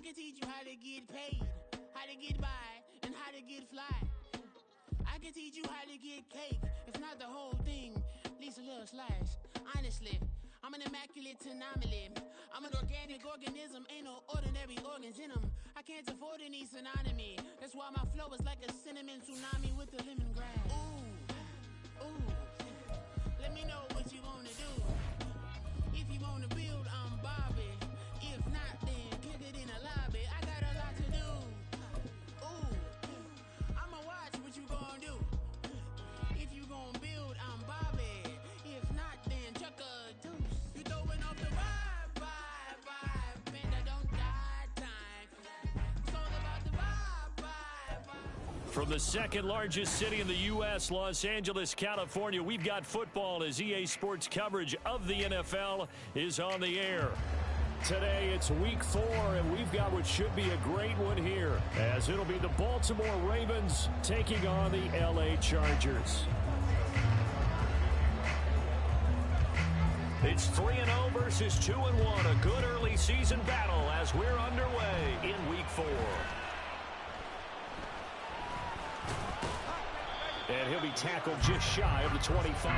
can teach you how to get paid, how to get by, and how to get fly. I can teach you how to get cake, if not the whole thing, at least a little slice. Honestly, I'm an immaculate anomaly. I'm an organic organism, ain't no ordinary organs in them. I can't afford any synonymy. That's why my flow is like a cinnamon tsunami with the lemongrass. Ooh, ooh. Let me know what you wanna do. If you wanna build, I'm Bobby. If not, then kick it in the lobby. I got a lot to do. Ooh, I'ma watch what you gonna do. If you gonna build, I'm Bobby. If not, then chuck a deuce. You throwing off the vibe, man, I don't die time. It's all about the vibe. From the second largest city in the U.S., Los Angeles, California, we've got football as EA Sports coverage of the NFL is on the air. Today, it's Week 4, and we've got what should be a great one here, as it'll be the Baltimore Ravens taking on the L.A. Chargers. It's 3-0 versus 2-1, a good early season battle as we're underway in Week 4. And he'll be tackled just shy of the 25.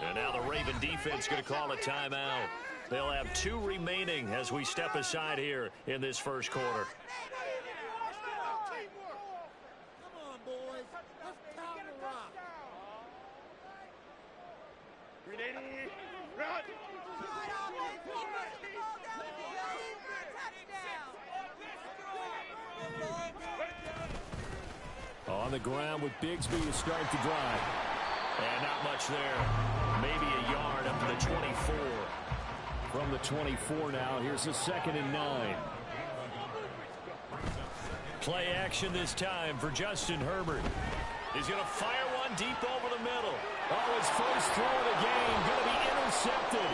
And now the Raven defense going to call a timeout. They'll have 2 remaining as we step aside here in this first quarter. Come on, boys. Let's pound the rock. Ready, run! On the ground with Bigsby to start the drive. And not much there. Maybe a yard up to the 24. From the 24 now, here's a 2nd and 9. Play action this time for Justin Herbert. He's going to fire one deep over the middle. Oh, his first throw of the game going to be intercepted.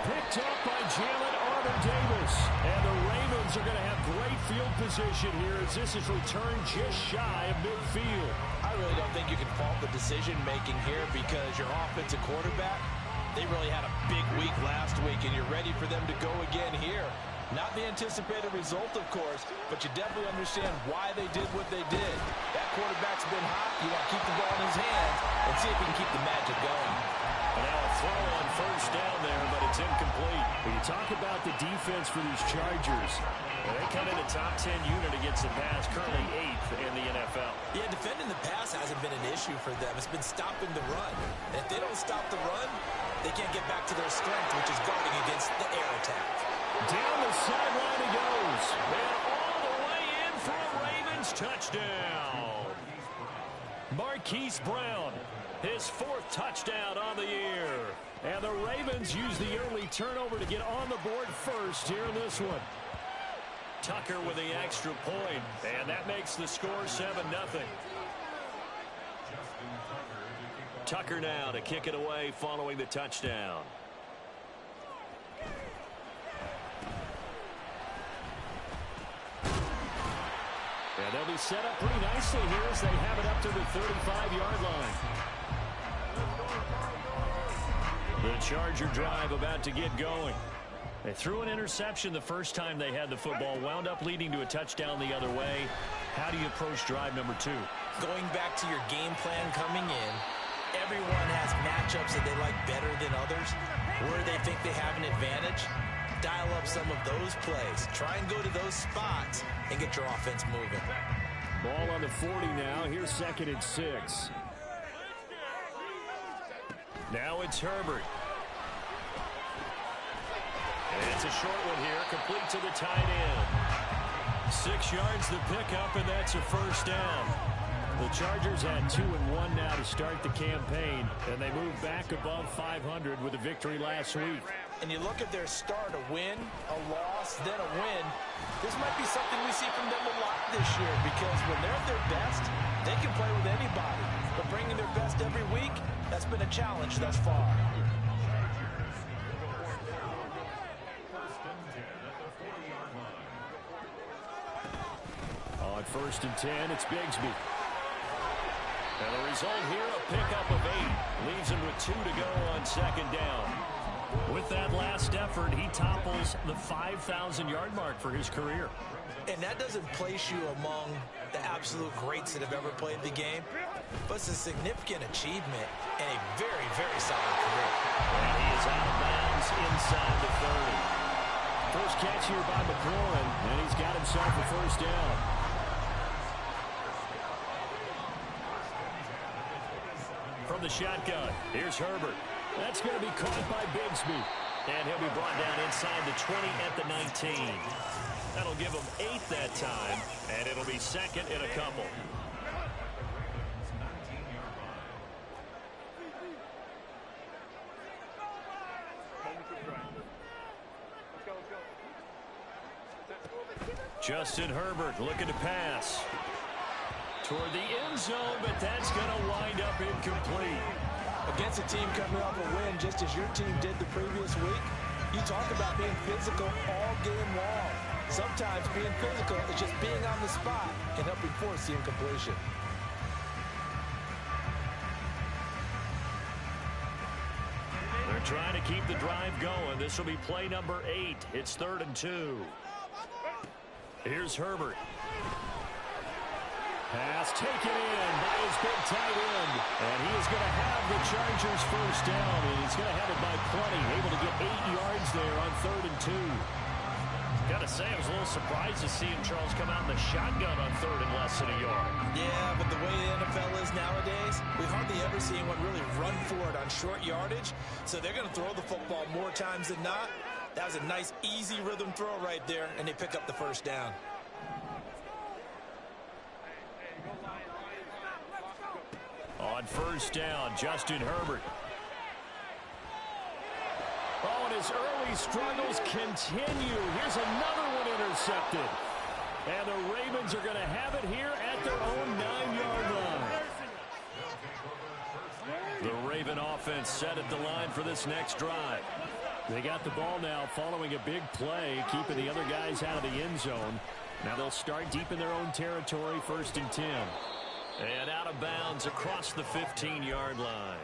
Picked up by Jalen Armour-Davis. And the Ravens are going to have great field position here as this is returned just shy of midfield. I really don't think you can fault the decision-making here because your offensive quarterback, they really had a big week last week, and you're ready for them to go again here. Not the anticipated result, of course, but you definitely understand why they did what they did. That quarterback's been hot. You want to keep the ball in his hands and see if he can keep the magic going. And now a throw on first down there, but it's incomplete. When you talk about the defense for these Chargers, they come in a top 10 unit against the pass, currently 8th in the NFL. Yeah, defending the pass hasn't been an issue for them. It's been stopping the run. And if they don't stop the run, they can't get back to their strength, which is guarding against the air attack. Down the sideline he goes. And all the way in for a Ravens touchdown. Marquise Brown, his 4th touchdown on the year. And the Ravens use the early turnover to get on the board first here in this one. Tucker with the extra point, and that makes the score 7-0. Tucker now to kick it away following the touchdown. And they'll be set up pretty nicely here as they have it up to the 35-yard line. The Charger drive about to get going. They threw an interception the first time they had the football, wound up leading to a touchdown the other way. How do you approach drive number 2? Going back to your game plan coming in, everyone has matchups that they like better than others, where they think they have an advantage. Dial up some of those plays. Try and go to those spots and get your offense moving. Ball on the 40 now. Here's 2nd and 6. Now it's Herbert. And it's a short one here, complete to the tight end. 6 yards the pickup, and that's a first down. The Chargers had 2-1 now to start the campaign, and they moved back above 500 with a victory last week. And you look at their start, a win, a loss, then a win. This might be something we see from them a lot this year, because when they're at their best, they can play with anybody. But bringing their best every week, that's been a challenge thus far. On 1st and 10, it's Bigsby. And the result here, a pickup of 8. Leaves him with 2 to go on 2nd down. With that last effort, he topples the 5,000-yard mark for his career. And that doesn't place you among the absolute greats that have ever played the game, but it's a significant achievement and a very, very solid career. And he is out of bounds inside the 30. First catch here by McLaurin, and he's got himself a 1st down. From the shotgun, here's Herbert. That's going to be caught by Bigsby. And he'll be brought down inside the 20 at the 19. That'll give him 8 that time, and it'll be 2nd in a couple. Justin Herbert looking to pass toward the end zone, but that's going to wind up incomplete. Against a team coming off a win, just as your team did the previous week, you talk about being physical all game long. Sometimes being physical is just being on the spot and helping force the incompletion. They're trying to keep the drive going. This will be play number 8. It's 3rd and 2. Here's Herbert. Pass taken in by his big tight end. And he is going to have the Chargers 1st down. And he's going to have it by plenty. Able to get 8 yards there on 3rd and 2. Got to say, I was a little surprised to see Charles come out in the shotgun on 3rd and less than a yard. Yeah, but the way the NFL is nowadays, we hardly ever see anyone really run for it on short yardage. So they're going to throw the football more times than not. That was a nice, easy rhythm throw right there, and they pick up the 1st down. On 1st down, Justin Herbert. Oh, and his early struggles continue. Here's another one intercepted. And the Ravens are going to have it here at their own 9-yard line. The Raven offense set at the line for this next drive. They got the ball now following a big play, keeping the other guys out of the end zone. Now they'll start deep in their own territory, 1st and 10. And out of bounds across the 15-yard line.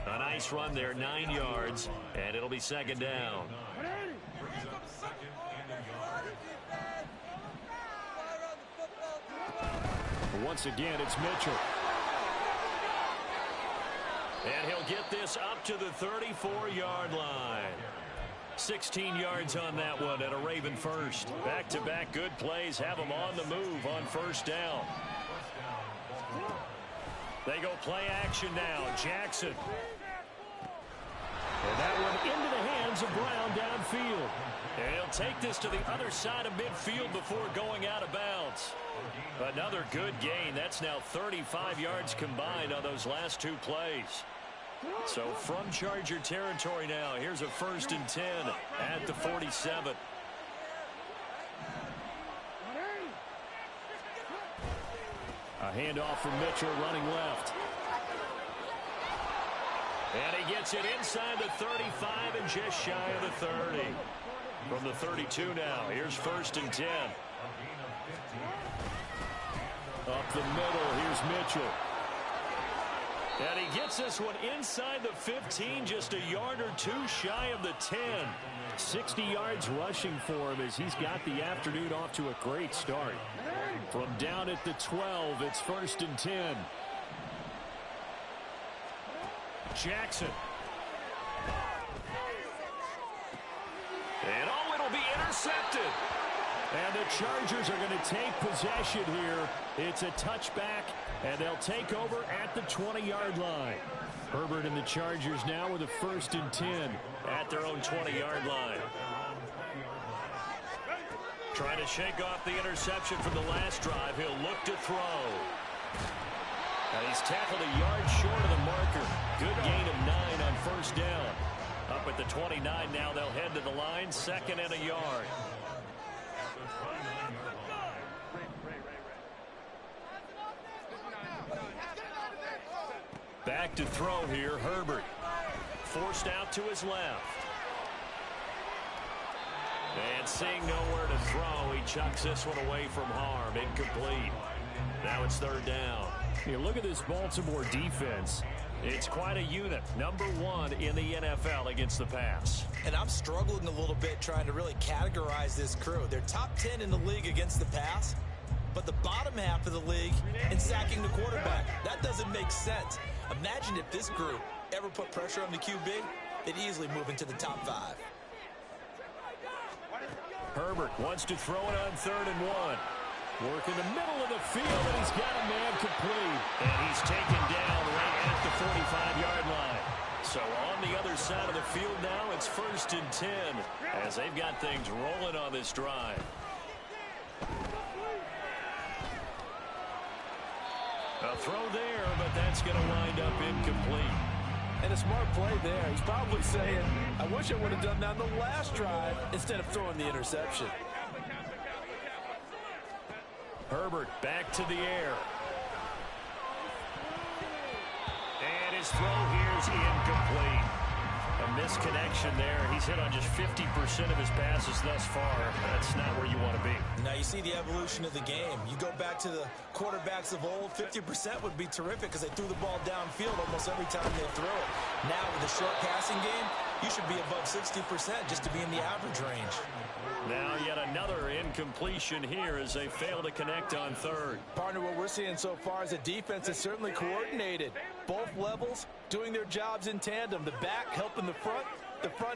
A nice run there, 9 yards, and it'll be 2nd down. Once again, it's Mitchell. And he'll get this up to the 34-yard line. 16 yards on that one and a Raven 1st. Back-to-back good plays have them on the move on 1st down. They go play action now. Jackson. And that one into the hands of Brown downfield. And he'll take this to the other side of midfield before going out of bounds. Another good gain. That's now 35 yards combined on those last 2 plays. So from Charger territory now, here's a 1st and 10 at the 47. A handoff from Mitchell running left. And he gets it inside the 35 and just shy of the 30. From the 32 now, here's 1st and 10. Up the middle, here's Mitchell. And he gets this one inside the 15, just a yard or 2 shy of the 10. 60 yards rushing for him as he's got the afternoon off to a great start. From down at the 12, it's 1st and 10. Jackson. And oh, it'll be intercepted. And the Chargers are going to take possession here. It's a touchback, and they'll take over at the 20-yard line. Herbert and the Chargers now with a 1st and 10 at their own 20-yard line. Trying to shake off the interception from the last drive. He'll look to throw. And he's tackled a yard short of the marker. Good gain of 9 on first down. Up at the 29 now, they'll head to the line, 2nd and a yard. Back to throw here, Herbert. Forced out to his left. And seeing nowhere to throw, he chucks this one away from harm. Incomplete. Now it's 3rd down. You look at this Baltimore defense. It's quite a unit. Number 1 in the NFL against the pass. And I'm struggling a little bit trying to really categorize this crew. They're top 10 in the league against the pass, but the bottom half of the league in sacking the quarterback. That doesn't make sense. Imagine if this group ever put pressure on the QB, they'd easily move into the top 5. Herbert wants to throw it on 3rd and 1. Work in the middle of the field, and he's got a man complete. And he's taken down right at the 45-yard line. So on the other side of the field now, it's 1st and 10 as they've got things rolling on this drive. A throw there, but that's going to wind up incomplete. And a smart play there. He's probably saying, I wish I would have done that on the last drive instead of throwing the interception. Herbert back to the air. And his throw here is incomplete. A misconnection there. He's hit on just 50% of his passes thus far. That's not where you want to be. Now you see the evolution of the game. You go back to the quarterbacks of old, 50% would be terrific because they threw the ball downfield almost every time they threw it. Now with the short passing game, you should be above 60% just to be in the average range. Now yet another incompletion here as they fail to connect on 3rd. Partner, what we're seeing so far is the defense is certainly coordinated. Both levels doing their jobs in tandem. The back helping the front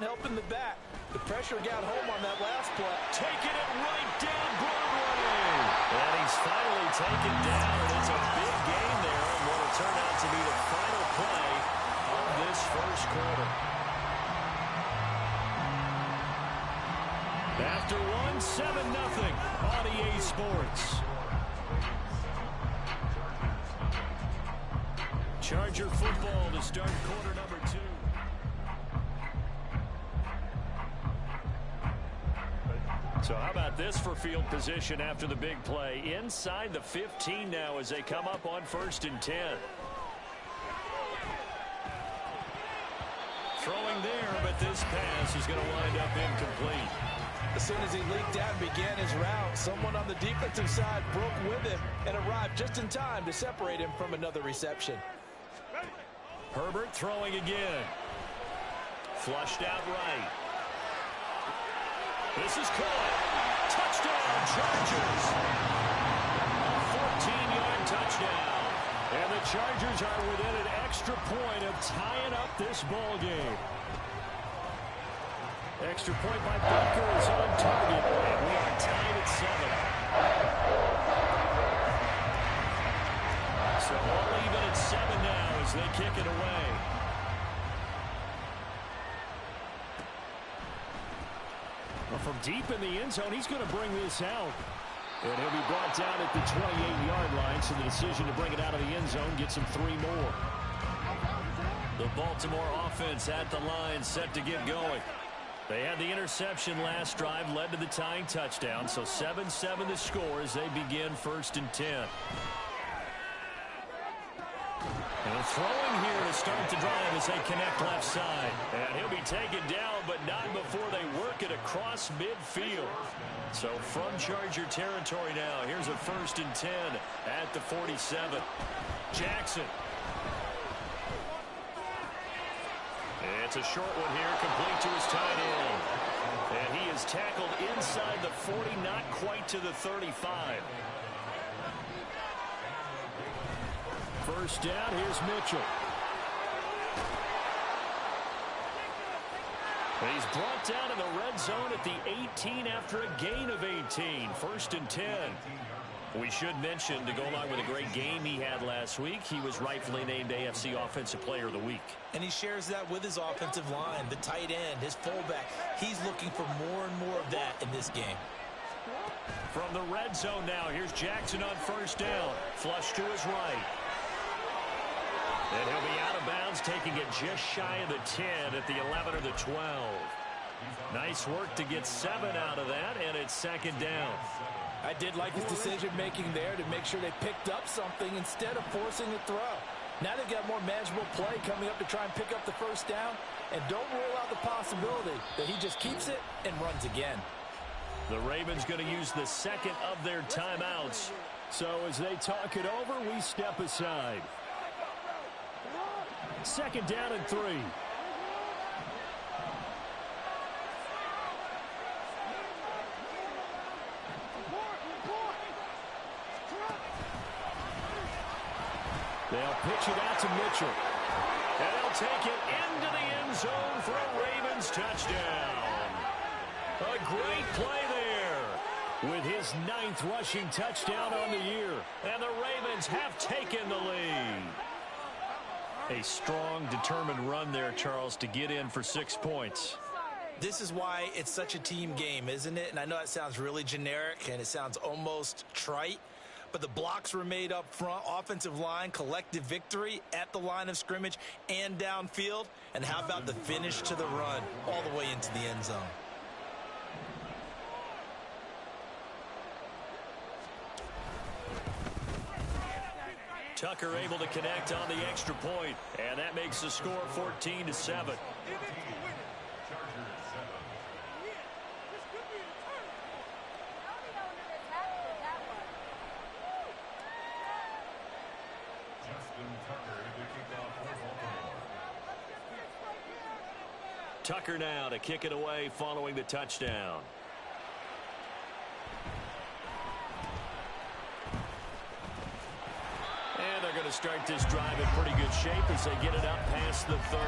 helping the back. The pressure got home on that last play. Taking it right down Broadway. And he's finally taken down. It's a big gain there on what will turn out to be the final play of this first quarter. After 7-0 on EA Sports. Charger football to start quarter number 2. So how about this for field position after the big play? Inside the 15 now as they come up on 1st and 10. Throwing there, but this pass is going to wind up incomplete. As soon as he leaked out and began his route, someone on the defensive side broke with him and arrived just in time to separate him from another reception. Herbert throwing again. Flushed out right. This is caught. Touchdown, Chargers. A 14-yard touchdown. And the Chargers are within an extra point of tying up this ball game. Extra point by Butker is on target, and we are tied at 7. So all even at 7 now as they kick it away. Well, from deep in the end zone, he's going to bring this out. And he'll be brought down at the 28-yard line, so the decision to bring it out of the end zone gets him 3 more. The Baltimore offense at the line, set to get going. They had the interception last drive, led to the tying touchdown, so 7-7 the score as they begin 1st and 10. And throwing here to start the drive as they connect left side. And he'll be taken down, but not before they work it across midfield. So from Charger territory now, here's a 1st and 10 at the 47. Jackson. It's a short one here, complete to his tight end. And he is tackled inside the 40, not quite to the 35. First down, here's Mitchell. And he's brought down in the red zone at the 18 after a gain of 18. 1st and 10. We should mention, to go along with a great game he had last week, he was rightfully named AFC Offensive Player of the Week. And he shares that with his offensive line, the tight end, his fullback. He's looking for more and more of that in this game. From the red zone now, here's Jackson on first down. Flush to his right. And he'll be out of bounds, taking it just shy of the 10 at the 11 or the 12. Nice work to get 7 out of that, and it's second down. I did like his decision-making there to make sure they picked up something instead of forcing a throw. Now they've got more manageable play coming up to try and pick up the first down, and don't rule out the possibility that he just keeps it and runs again. The Ravens going to use the second of their timeouts. So as they talk it over, we step aside. Second down and 3. They'll pitch it out to Mitchell. And they'll take it into the end zone for a Ravens touchdown. A great play there with his 9th rushing touchdown on the year. And the Ravens have taken the lead. A strong, determined run there, Charles, to get in for 6 points. This is why it's such a team game, isn't it? And I know it sounds really generic and it sounds almost trite, but the blocks were made up front, offensive line, collective victory at the line of scrimmage and downfield. And how about the finish to the run all the way into the end zone? Tucker able to connect on the extra point, and that makes the score 14-7. Tucker now to kick it away following the touchdown. And they're going to start this drive in pretty good shape as they get it up past the 30.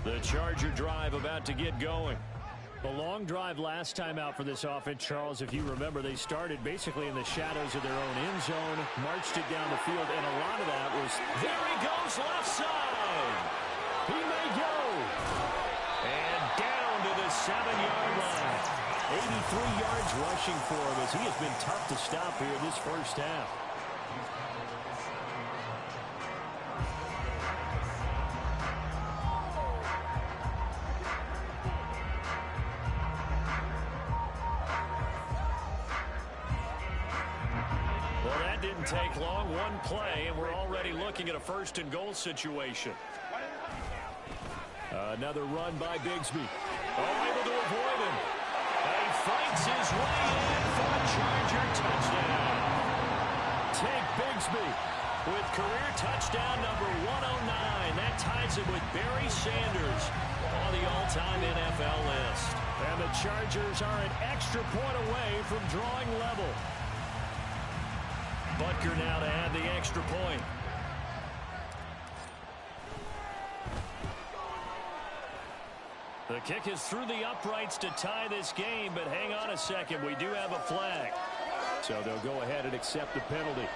The Charger drive about to get going. A long drive last time out for this offense, Charles. If you remember, they started basically in the shadows of their own end zone, marched it down the field, and a lot of that was, there he goes, left side. He may go. And down to the 7-yard line. 83 yards rushing for him as he has been tough to stop here this first half. Take long, one play, and we're already looking at a first-and-goal situation. Another run by Bigsby. Oh, able to avoid him. He fights his way in for a Charger touchdown. Take Bigsby with career touchdown number 109. That ties him with Barry Sanders on the all-time NFL list. And the Chargers are an extra point away from drawing level. Butker now to add the extra point. The kick is through the uprights to tie this game, but hang on a second. We do have a flag. So they'll go ahead and accept the penalty.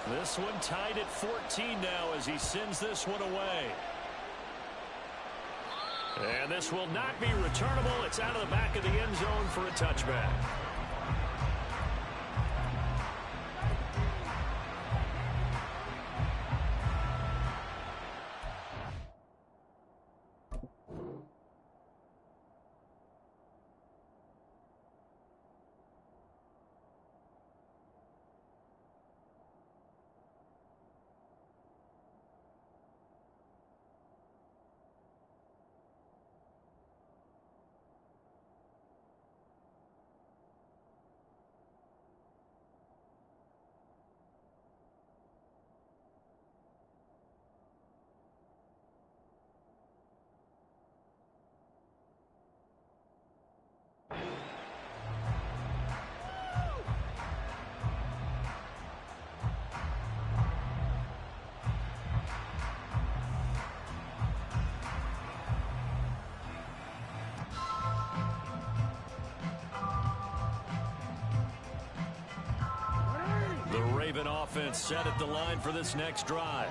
This one tied at 14 now as he sends this one away. And this will not be returnable. It's out of the back of the end zone for a touchback. Raven offense set at the line for this next drive.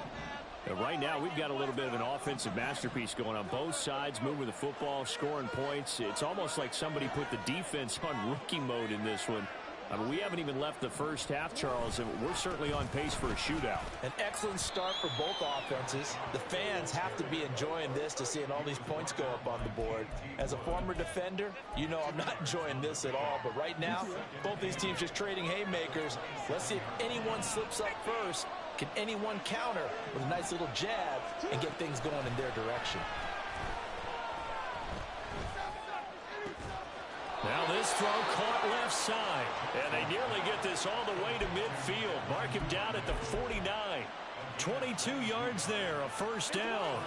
Right now, we've got a little bit of an offensive masterpiece going on both sides, moving the football, scoring points. It's almost like somebody put the defense on rookie mode in this one. I mean, we haven't even left the first half, Charles, and we're certainly on pace for a shootout. An excellent start for both offenses. The fans have to be enjoying this to seeing all these points go up on the board. As a former defender, you know I'm not enjoying this at all. But right now, both these teams just trading haymakers. Let's see if anyone slips up first. Can anyone counter with a nice little jab and get things going in their direction? Now this throw caught left side, and they nearly get this all the way to midfield. Mark him down at the 49. 22 yards there, a first down.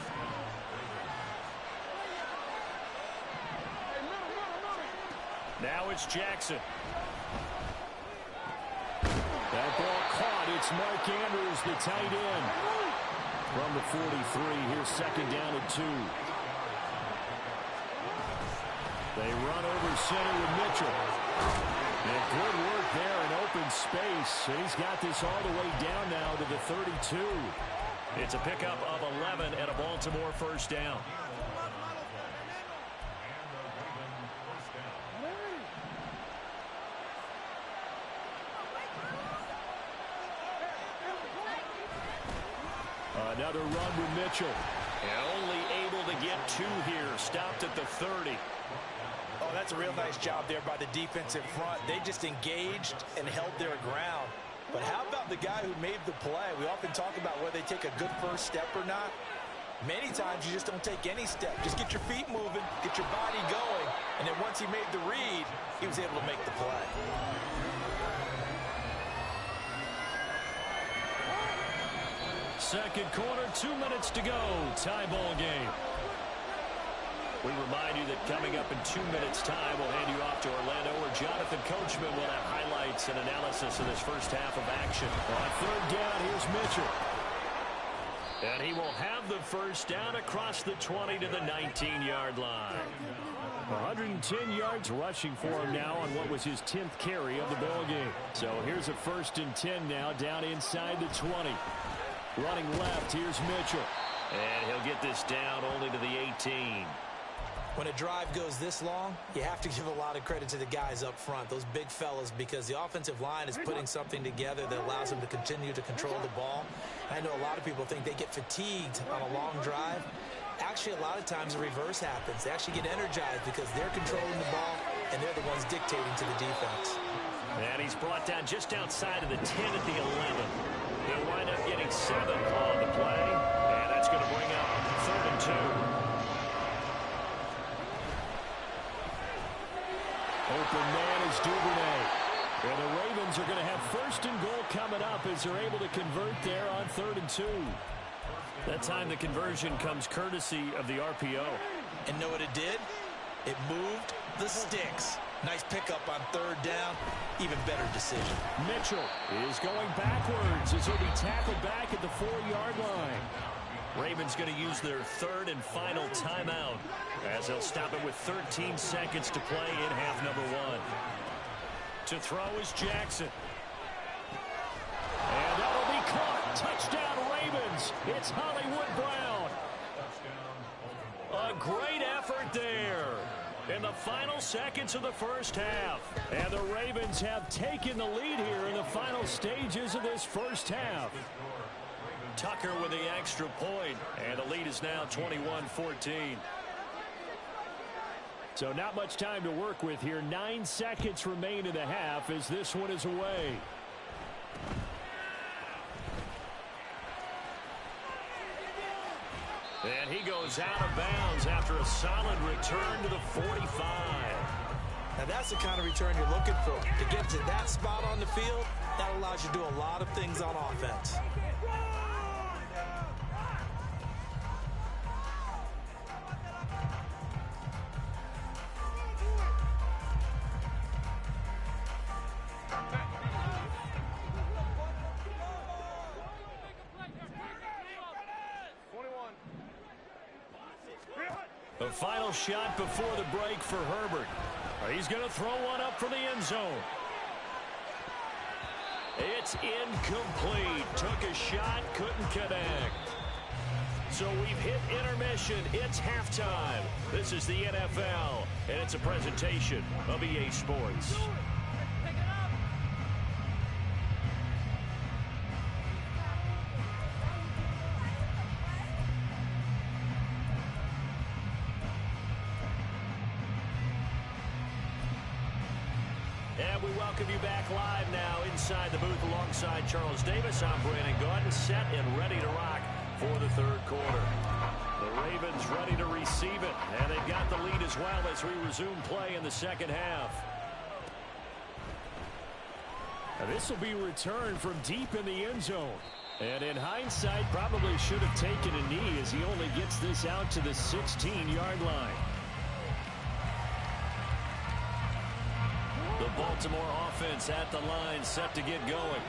Now it's Jackson. That ball caught. It's Mark Andrews, the tight end. From the 43, here's second down and 2. They run over center with Mitchell. And good work there in open space. And he's got this all the way down now to the 32. It's a pickup of 11 and a Baltimore first down. Another run with Mitchell. And only able to get 2 here. Stopped at the 30. Oh, that's a real nice job there by the defense in front. They just engaged and held their ground. But how about the guy who made the play? We often talk about whether they take a good first step or not. Many times you just don't take any step. Just get your feet moving, get your body going, and then once he made the read, he was able to make the play. Second quarter, 2 minutes to go. Tie ball game. We remind you that coming up in 2 minutes' time, we'll hand you off to Orlando, where Jonathan Coachman will have highlights and analysis of this first half of action. On third down, here's Mitchell. And he will have the first down across the 20 to the 19-yard line. 110 yards rushing for him now on what was his 10th carry of the ball game. So here's a 1st and 10 now, down inside the 20. Running left, here's Mitchell. And he'll get this down only to the 18. When a drive goes this long, you have to give a lot of credit to the guys up front, those big fellas, because the offensive line is putting something together that allows them to continue to control the ball. I know a lot of people think they get fatigued on a long drive. Actually, a lot of times the reverse happens. They actually get energized because they're controlling the ball, and they're the ones dictating to the defense. And he's brought down just outside of the 10 at the 11. He'll wind up getting 7 on the play, and that's going to bring up 3rd and 2. Open man is Duvernay. And the Ravens are going to have 1st and goal coming up as they're able to convert there on 3rd and 2. That time the conversion comes courtesy of the RPO. And know what it did? It moved the sticks. Nice pickup on 3rd down. Even better decision. Mitchell is going backwards as he'll be tackled back at the 4-yard line. Ravens going to use their 3rd and final timeout as they'll stop it with 13 seconds to play in half number 1. To throw is Jackson. And that'll be caught. Touchdown Ravens. It's Hollywood Brown. A great effort there in the final seconds of the first half. And the Ravens have taken the lead here in the final stages of this first half. Tucker with the extra point, and the lead is now 21-14. So not much time to work with here. 9 seconds remain in the half as this one is away. And he goes out of bounds after a solid return to the 45. Now that's the kind of return you're looking for. To get to that spot on the field, that allows you to do a lot of things on offense. The final shot before the break for Herbert. He's going to throw one up for the end zone. It's incomplete. Took a shot, couldn't connect. So we've hit intermission. It's halftime. This is the NFL, and it's a presentation of EA Sports. And we welcome you back live now inside the booth alongside Charles Davis. I'm Brandon Gaudin, set and ready to rock for the third quarter. The Ravens ready to receive it, and they've got the lead as well as we resume play in the second half. And this will be returned from deep in the end zone. And in hindsight, probably should have taken a knee as he only gets this out to the 16-yard line. The Baltimore offense at the line, set to get going.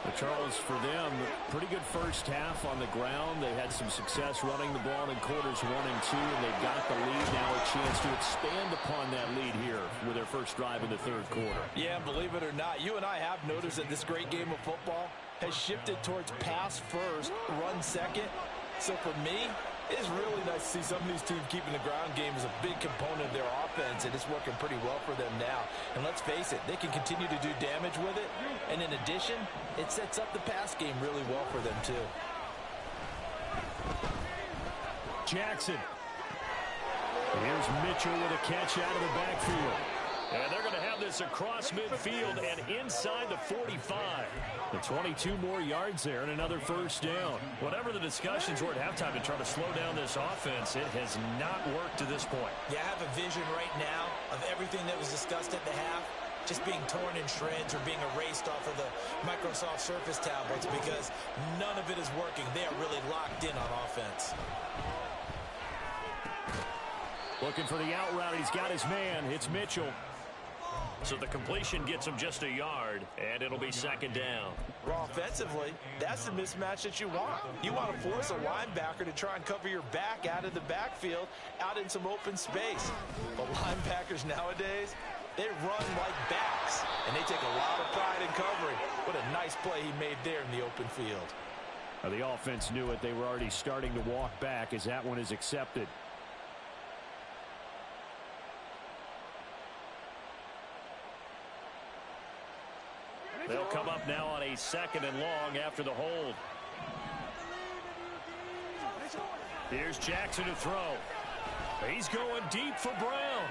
But Charles, for them, pretty good first half on the ground. They had some success running the ball in quarters 1 and 2, and they've got the lead now, a chance to expand upon that lead here with their first drive in the third quarter. Yeah, believe it or not, you and I have noticed that this great game of football has shifted towards pass first, run second. So for me, it's really nice to see some of these teams keeping the ground game as a big component of their offense, and it's working pretty well for them now. And let's face it, they can continue to do damage with it. And in addition, it sets up the pass game really well for them, too. Jackson. Here's Mitchell with a catch out of the backfield. And they're going to have this across midfield and inside the 45. The 22 more yards there and another first down. Whatever the discussions were at halftime to try to slow down this offense, it has not worked to this point. Yeah, I have a vision right now of everything that was discussed at the half just being torn in shreds or being erased off of the Microsoft Surface tablets because none of it is working. They are really locked in on offense. Looking for the out route. He's got his man. It's Mitchell. So the completion gets him just a yard, and it'll be second down. Well, offensively, that's the mismatch that you want. You want to force a linebacker to try and cover your back out of the backfield, out in some open space. But linebackers nowadays, they run like backs, and they take a lot of pride in covering. What a nice play he made there in the open field. Now, the offense knew it. They were already starting to walk back as that one is accepted. They'll come up now on a second and long after the hold. Here's Jackson to throw. He's going deep for Brown.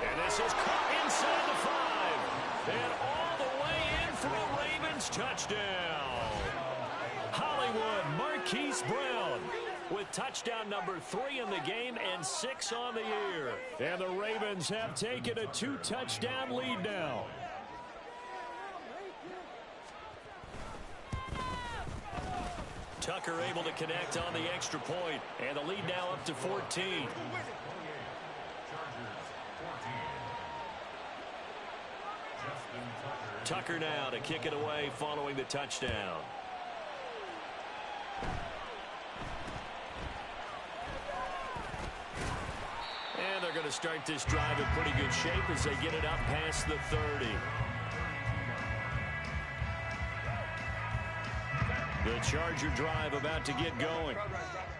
And this is caught inside the 5. And all the way in for a Ravens touchdown. Hollywood Marquise Brown with touchdown number 3 in the game and 6 on the year. And the Ravens have taken a 2-touchdown lead now. Tucker able to connect on the extra point, and the lead now up to 14. Tucker now to kick it away following the touchdown. And they're going to start this drive in pretty good shape as they get it up past the 30. The Charger drive about to get going.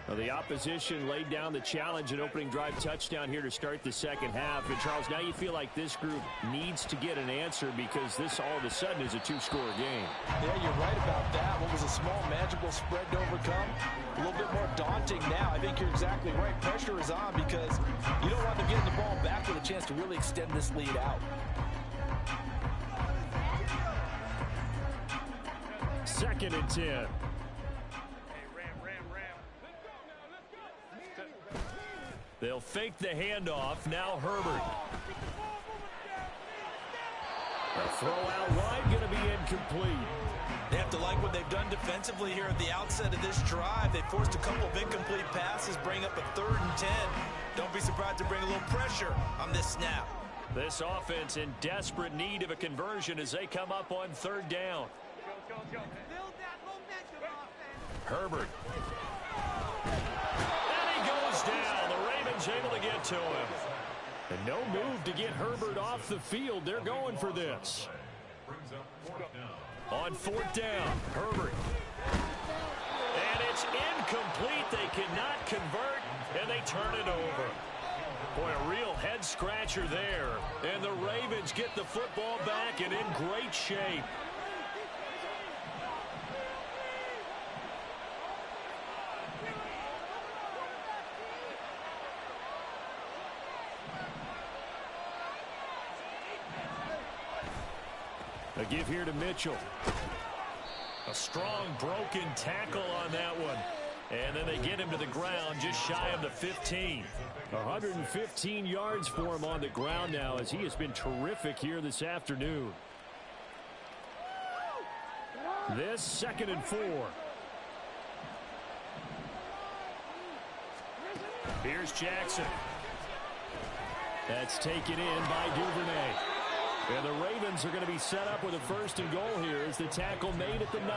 Well, the opposition laid down the challenge and opening drive touchdown here to start the second half. And, Charles, now you feel like this group needs to get an answer because this all of a sudden is a 2-score game. Yeah, you're right about that. What was a small, manageable spread to overcome, a little bit more daunting now. I think you're exactly right. Pressure is on because you don't want them getting the ball back with a chance to really extend this lead out. Second and 10. They'll fake the handoff. Now Herbert. A throw out wide going to be incomplete. They have to like what they've done defensively here at the outset of this drive. They forced a couple of incomplete passes, bring up a 3rd and 10. Don't be surprised to bring a little pressure on this snap. This offense in desperate need of a conversion as they come up on 3rd down. Herbert. And he goes down. The Ravens able to get to him. And no move to get Herbert off the field. They're going for this. On fourth down, Herbert. And it's incomplete. They cannot convert, and they turn it over. Boy, a real head-scratcher there. And the Ravens get the football back and in great shape. A give here to Mitchell. A strong broken tackle on that one. And then they get him to the ground just shy of the 15. 115 yards for him on the ground now as he has been terrific here this afternoon. This 2nd and 4. Here's Jackson. That's taken in by Duvernay. And the Ravens are going to be set up with a 1st and goal here as the tackle made at the 9.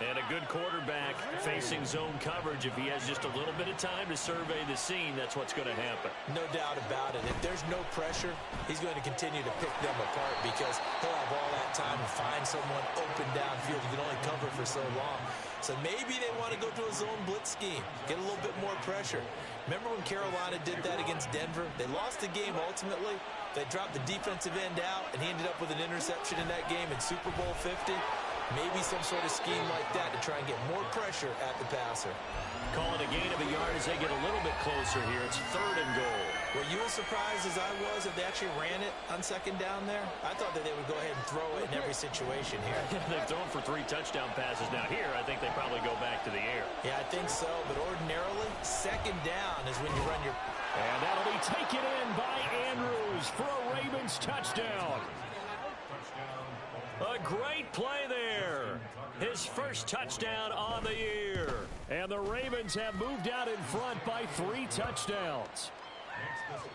And a good quarterback facing zone coverage. If he has just a little bit of time to survey the scene, that's what's going to happen. No doubt about it. If there's no pressure, he's going to continue to pick them apart because he'll have all that time to find someone open downfield. You can only cover for so long. So maybe they want to go to a zone blitz scheme, get a little bit more pressure. Remember when Carolina did that against Denver? They lost the game ultimately. They dropped the defensive end out, and he ended up with an interception in that game in Super Bowl 50. Maybe some sort of scheme like that to try and get more pressure at the passer. Call it a gain of a yard as they get a little bit closer here. It's 3rd and goal. Were you as surprised as I was if they actually ran it on 2nd down there? I thought that they would go ahead and throw it in every situation here. They've thrown for 3 touchdown passes. Now here, I think they probably go back to the air. Yeah, I think so. But ordinarily, 2nd down is when you run your... And that'll be taken in by Andrews for a Ravens touchdown. A great play there. His first touchdown on the year. And the Ravens have moved out in front by 3 touchdowns.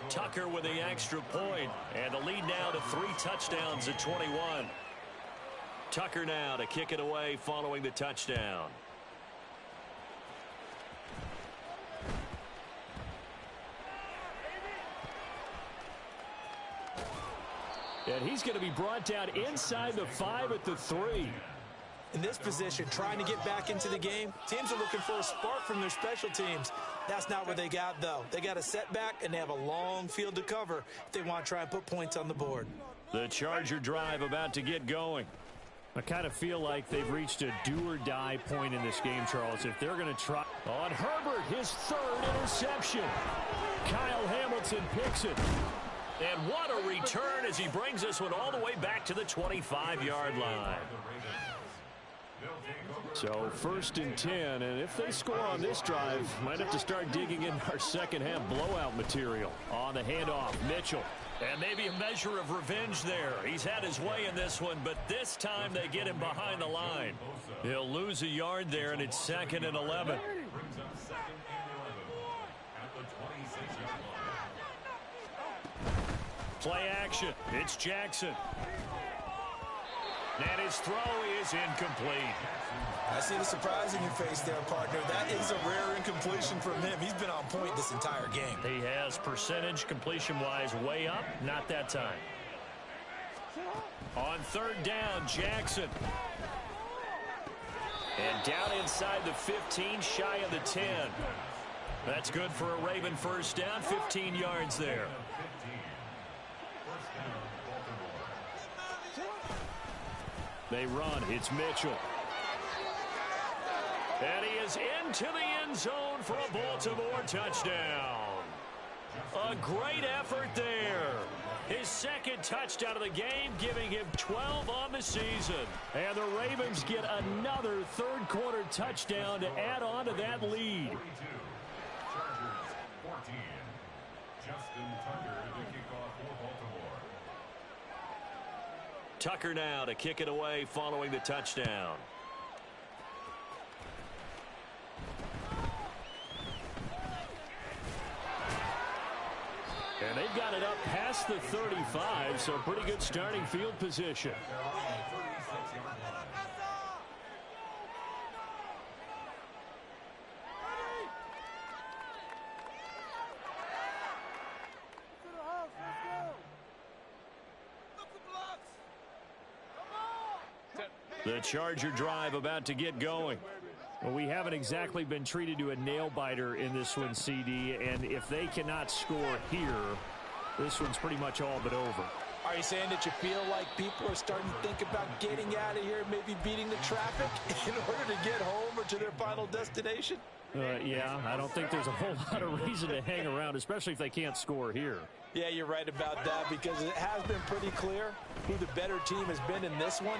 Tucker with the extra point. And the lead now to 3 touchdowns at 21. Tucker now to kick it away following the touchdown. And he's going to be brought down inside the 5 at the 3. In this position, trying to get back into the game, teams are looking for a spark from their special teams. That's not what they got, though. They got a setback, and they have a long field to cover if they want to try and put points on the board. The Charger drive about to get going. I kind of feel like they've reached a do-or-die point in this game, Charles. If they're going to try... On Herbert, his 3rd interception. Kyle Hamilton picks it. And what a return as he brings this one all the way back to the 25-yard line. So 1st and 10, and if they score on this drive, might have to start digging in our second-half blowout material. On the handoff, Mitchell. And maybe a measure of revenge there. He's had his way in this one, but this time they get him behind the line. He'll lose a yard there, and it's 2nd and 11. Play action. It's Jackson. And his throw is incomplete. I see the surprise in your face there, partner. That is a rare incompletion from him. He's been on point this entire game. He has percentage completion-wise way up. Not that time. On 3rd down, Jackson. And down inside the 15, shy of the 10. That's good for a Raven 1st down, 15 yards there. They run. It's Mitchell. And he is into the end zone for a Baltimore touchdown. A great effort there. His 2nd touchdown of the game, giving him 12 on the season. And the Ravens get another 3rd quarter touchdown to add on to that lead. Tucker now to kick it away following the touchdown. And they've got it up past the 35, so pretty good starting field position. The Charger drive about to get going. Well, we haven't exactly been treated to a nail-biter in this one, CD, and if they cannot score here, this one's pretty much all but over. Are you saying that you feel like people are starting to think about getting out of here, maybe beating the traffic in order to get home or to their final destination? Yeah, I don't think there's a whole lot of reason to hang around, especially if they can't score here. Yeah, you're right about that, because it has been pretty clear who the better team has been in this one.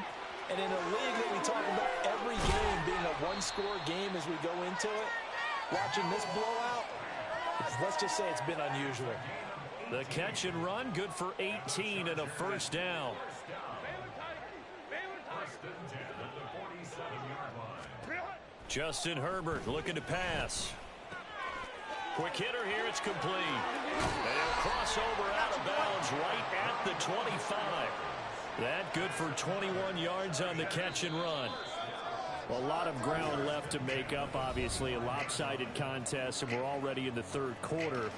And in a league that we talk about every game being a one-score game as we go into it, watching this blowout, let's just say it's been unusual. The catch and run, good for 18 and a first down. Justin Herbert looking to pass. Quick hitter here, it's complete. And he'll cross over out of bounds right at the 25. That good for 21 yards on the catch and run. Well, a lot of ground left to make up, obviously. A lopsided contest, and we're already in the third quarter.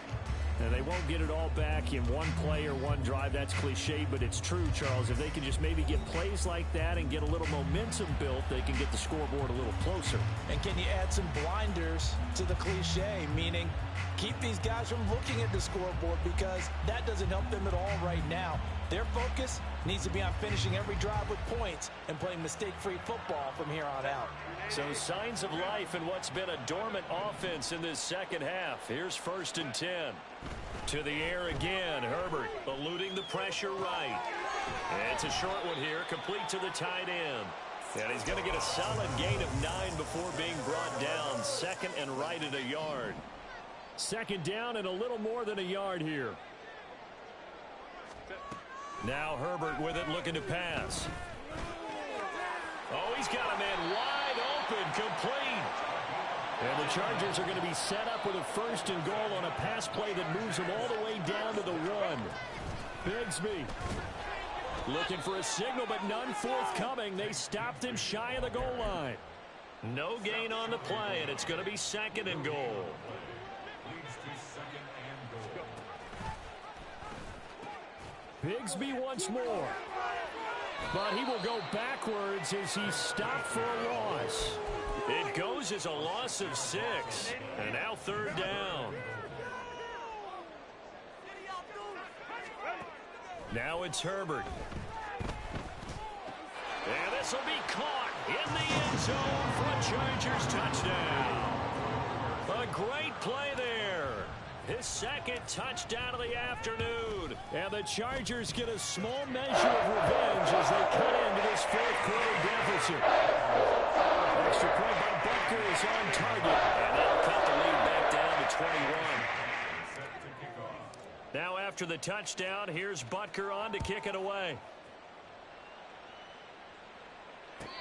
And they won't get it all back in one play or one drive. That's cliche, but it's true, Charles. If they can just maybe get plays like that and get a little momentum built, they can get the scoreboard a little closer. And can you add some blinders to the cliche, meaning keep these guys from looking at the scoreboard, because that doesn't help them at all right now. Their focus needs to be on finishing every drive with points and playing mistake-free football from here on out. So signs of life in what's been a dormant offense in this second half. Here's 1st and 10. To the air again. Herbert eluding the pressure right. And it's a short one here, complete to the tight end. And he's going to get a solid gain of 9 before being brought down. 2nd and right at a yard. 2nd down and a little more than a yard here. Now Herbert with it, looking to pass. Oh, he's got a man wide open, complete. And the Chargers are going to be set up with a 1st and goal on a pass play that moves them all the way down to the 1. Bigsby looking for a signal, but none forthcoming. They stopped him shy of the goal line. No gain on the play, and it's going to be 2nd and goal. Bigsby once more. But he will go backwards as he's stopped for a loss. It goes as a loss of 6. And now 3rd down. Now it's Herbert. And this will be caught in the end zone for a Chargers touchdown. A great play there. His 2nd touchdown of the afternoon. And the Chargers get a small measure of revenge as they cut into this 4th quarter deficit. Extra point by Butker is on target. And that'll cut the lead back down to 21. Now after the touchdown, here's Butker on to kick it away.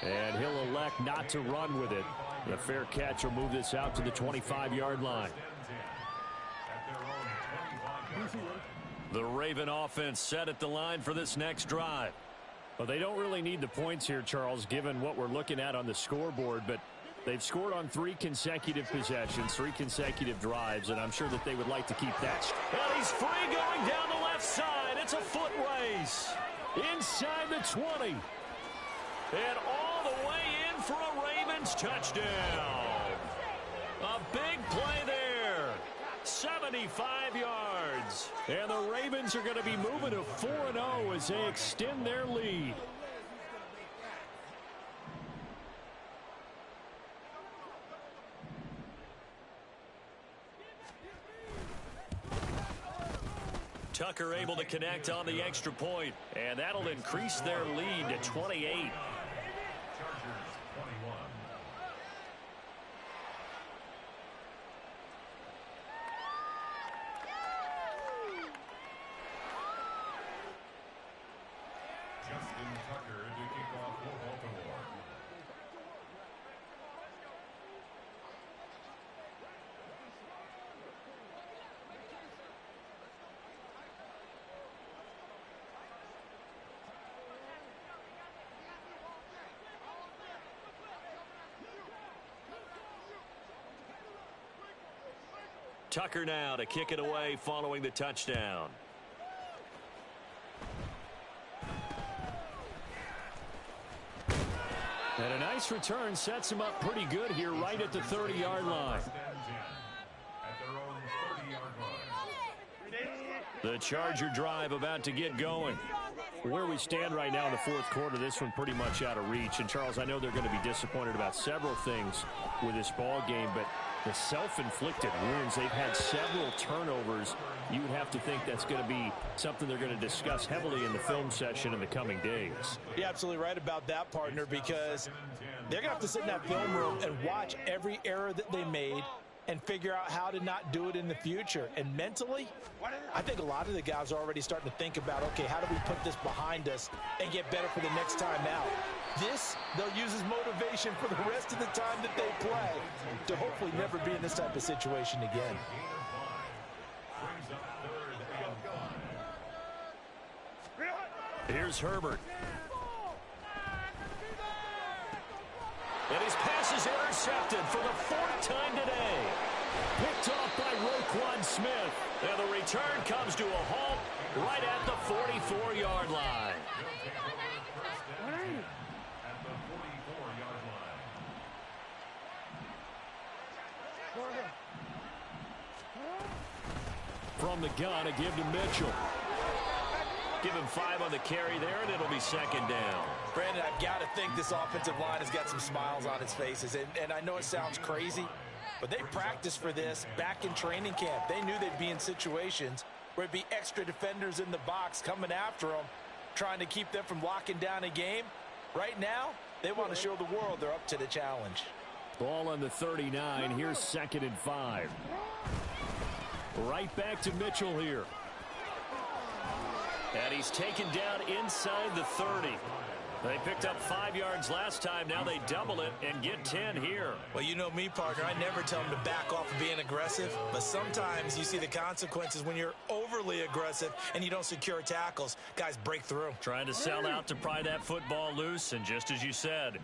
And he'll elect not to run with it. The fair catch will move this out to the 25-yard line. The Raven offense set at the line for this next drive. Well, they don't really need the points here, Charles, given what we're looking at on the scoreboard, but they've scored on 3 consecutive possessions, 3 consecutive drives, and I'm sure that they would like to keep that. And he's free going down the left side. It's a foot race. Inside the 20. And all the way in for a Ravens touchdown. A big play there. 75 yards. And the Ravens are going to be moving to 4-0 as they extend their lead. Tucker able to connect on the extra point, and that'll increase their lead to 28. Tucker now to kick it away following the touchdown. And a nice return sets him up pretty good here right at the 30-yard line. The Charger drive about to get going. Where we stand right now in the fourth quarter, this one pretty much out of reach. And, Charles, I know they're going to be disappointed about several things with this ball game, but the self-inflicted wounds, they've had several turnovers. You would have to think that's going to be something they're going to discuss heavily in the film session in the coming days. You're absolutely right about that, partner, because they're going to have to sit in that film room and watch every error that they made and figure out how to not do it in the future. And mentally, I think a lot of the guys are already starting to think about, okay, how do we put this behind us and get better for the next time out? This, they'll use as motivation for the rest of the time that they play to hopefully never be in this type of situation again. Here's Herbert. And his pass is intercepted for the fourth time today. Picked off by Roquan Smith. And the return comes to a halt right at the 44-yard line. From the gun, a give to Mitchell. Give him 5 on the carry there, and it'll be second down. Brandon, I've got to think this offensive line has got some smiles on its faces. And I know it sounds crazy, but they practiced for this back in training camp. They knew they'd be in situations where it'd be extra defenders in the box coming after them, trying to keep them from locking down a game. Right now, they want to show the world they're up to the challenge. Ball on the 39. Here's 2nd and 5. Right back to Mitchell here. And he's taken down inside the 30. They picked up 5 yards last time. Now they double it and get 10 here. Well, you know me, partner. I never tell them to back off of being aggressive. But sometimes you see the consequences when you're overly aggressive and you don't secure tackles. Guys break through. Trying to sell out to pry that football loose. And just as you said,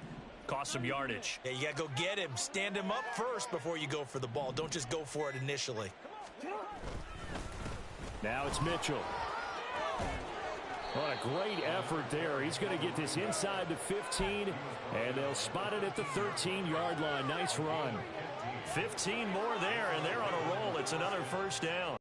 cost some yardage. Yeah, you got to go get him. Stand him up first before you go for the ball. Don't just go for it initially. Now it's Mitchell. What a great effort there. He's going to get this inside the 15, and they'll spot it at the 13-yard line. Nice run. 15 more there, and they're on a roll. It's another first down.